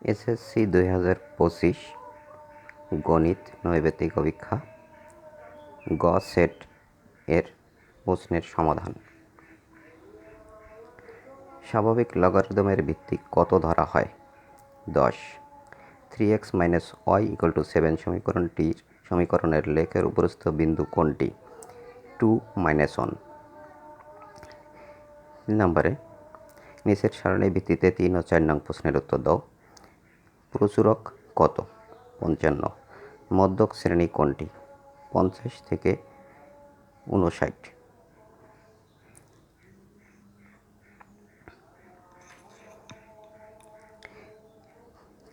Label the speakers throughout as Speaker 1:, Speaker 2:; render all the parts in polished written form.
Speaker 1: SSC 2025 গণিত নৈবেদিক পরীক্ষা গ সেট এর প্রশ্নের সমাধান। স্বাভাবিক লগারিদমের ভিত্তি কত ধরা হয়? 10। 3x - y = 7 সমীকরণের লেখের উপরস্থ বিন্দু কোনটি? 2 - 1। 3 নম্বরে নিচের সারণীর ভিত্তিতে 3 ও 4 নং প্রশ্নের উত্তর দাও। প্রচুরক কত? 55। মধ্যক শ্রেণী কোনটি? 50 থেকে 59।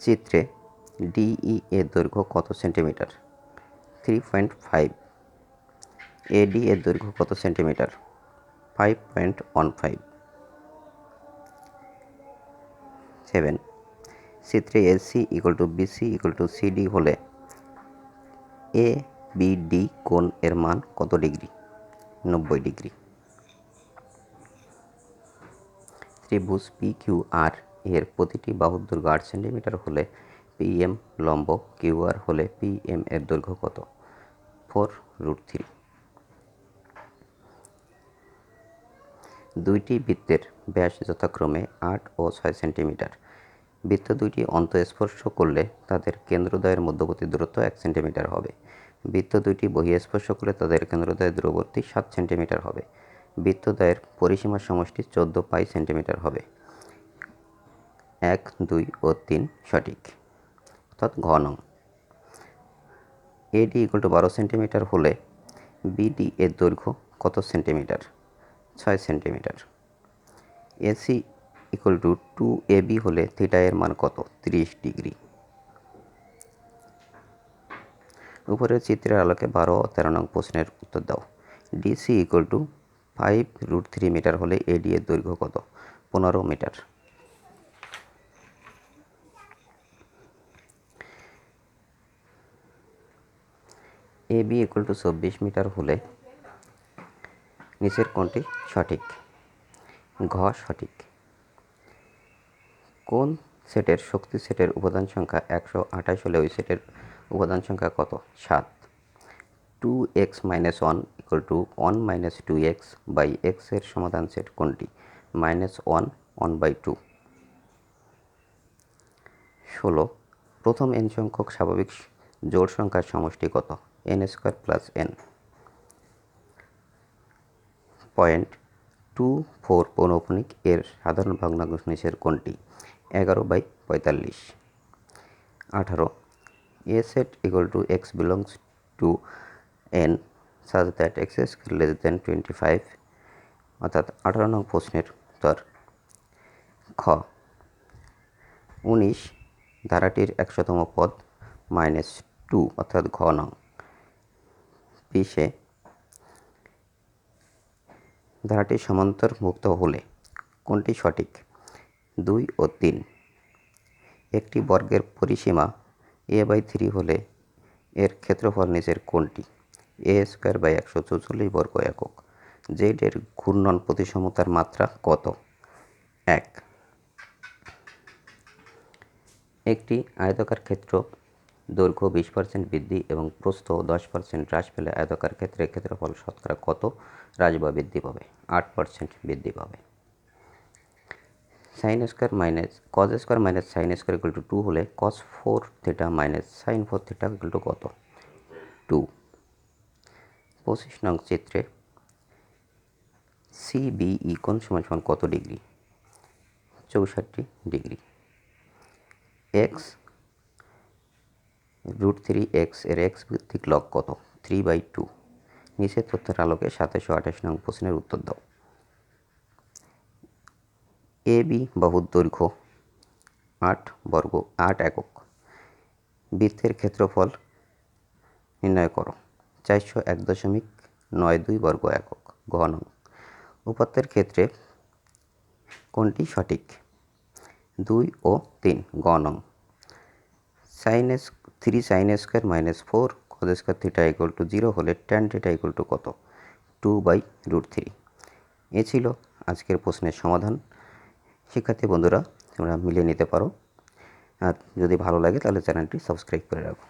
Speaker 1: চিত্রে ডিই এর দৈর্ঘ্য কত সেন্টিমিটার? 3.5। এডি এর দৈর্ঘ্য কত সেন্টিমিটার? 5.15। 7। চিত্রে এসি = বিসি = সিডি হলে এ বি ডি কোণ এর মান কত ডিগ্রি? 90 ডিগ্রি। ত্রিভুজ পি কিউ আর এর প্রতিটি বাহুর দৈর্ঘ্য 8 সেন্টিমিটার হলে পিএম লম্ব কিউআর হলে পিএম এর দৈর্ঘ্য কত? 4√3। দুইটি বৃত্তের ব্যাস যথাক্রমে 8 ও 6 সেন্টিমিটার। বৃত্ত দুইটি অন্তঃস্পর্শ করলে তাদের কেন্দ্রদ্বয়ের মধ্যবর্তী দূরত্ব 1 সেন্টিমিটার হবে। বৃত্ত দুইটি বহিঃস্পর্শ করলে তাদের কেন্দ্রদ্বয়ের দূরবর্তী 7 সেন্টিমিটার হবে। বৃত্তদ্বয়ের পরিসীমার সমষ্টি 14 পাই সেন্টিমিটার হবে। 1, 2 ও 3 সঠিক, অর্থাৎ ঘ নং। এডি = 12 সেন্টিমিটার হলে বিডি এর দৈর্ঘ্য কত সেন্টিমিটার? 6 সেন্টিমিটার। এসি = 2AB হলে থিটা এর মান কত? 30 ডিগ্রি। উপরের চিত্রের আলোকে 12 ও 13 নং প্রশ্নের উত্তর দাও। ডিসি = 5√3 মিটার হলে এডি এর দৈর্ঘ্য কত? 15 মিটার। এবি = 24 মিটার হলে নিচের কোনটি সঠিক? ঘ সঠিক। কোন সেটের শক্তি সেটের উপাদান সংখ্যা 128 হলে ওই সেটের উপাদান সংখ্যা কত? 7। 2x - 1 = 1 - 2x / x এর সমাধান সেট কোনটি? -1 1/2। 16। প্রথম n সংখ্যক স্বাভাবিক জোড় সংখ্যার সমষ্টি কত? n² + n। পয়েন্ট 24 পৌনঃপুনিক এর সাধারণ ভগ্নাংশ নিচের কোনটি? 11/45। 18। A set = x belongs to n such that x² < 25, অর্থাৎ 18 নং প্রশ্নের উত্তর। খ 19 ধারাটির 100তম পদ -2, অর্থাৎ ঘ নং। 20 ধারাটি সমান্তরালমুক্ত হলে কোনটি সঠিক? 2 ও 3। একটি বর্গের পরিসীমা a/3 হলে এর ক্ষেত্রফল নিচের কোনটি? a² / 144 বর্গ একক। জেড এর ঘূর্ণন প্রতিসমতার মাত্রা কত? 1। একটি আয়তাকার ক্ষেত্র দৈর্ঘ্য 20% বৃদ্ধি এবং প্রস্থ 10% হ্রাস পেলে আয়তাকার ক্ষেত্রের ক্ষেত্রফল শতকরা কত হ্রাস বা বৃদ্ধি পাবে? 8% বৃদ্ধি পাবে। sin² - cos² - sin² = 2 হলে cos4θ - sin4θ কত? 2। 25 নং চিত্রে সিবিই কোণ = কত ডিগ্রি? 64 ডিগ্রি। x √3x এর x ভিত্তিক লব কত? 3/2। নিচের তথ্যের আলোকে 27 ও 28 নং প্রশ্নের উত্তর দাও। এবি বাহুর দৈর্ঘ্য 8 একক। বৃত্তের ক্ষেত্রফল নির্ণয় করো। 401.92 বর্গ একক। ঘ নং। উপাত্তের ক্ষেত্রে কোনটি সঠিক? 2 ও 3। গ নং। 3 sin² - 4 cos² θ = 0 হলে tan θ = কত? 2/√3। এ ছিল আজকের প্রশ্নের সমাধান। শিক্ষার্থী বন্ধুরা, তোমরা মিলিয়ে নিতে পারো। আর যদি ভালো লাগে তাহলে চ্যানেলটি সাবস্ক্রাইব করে রাখুন।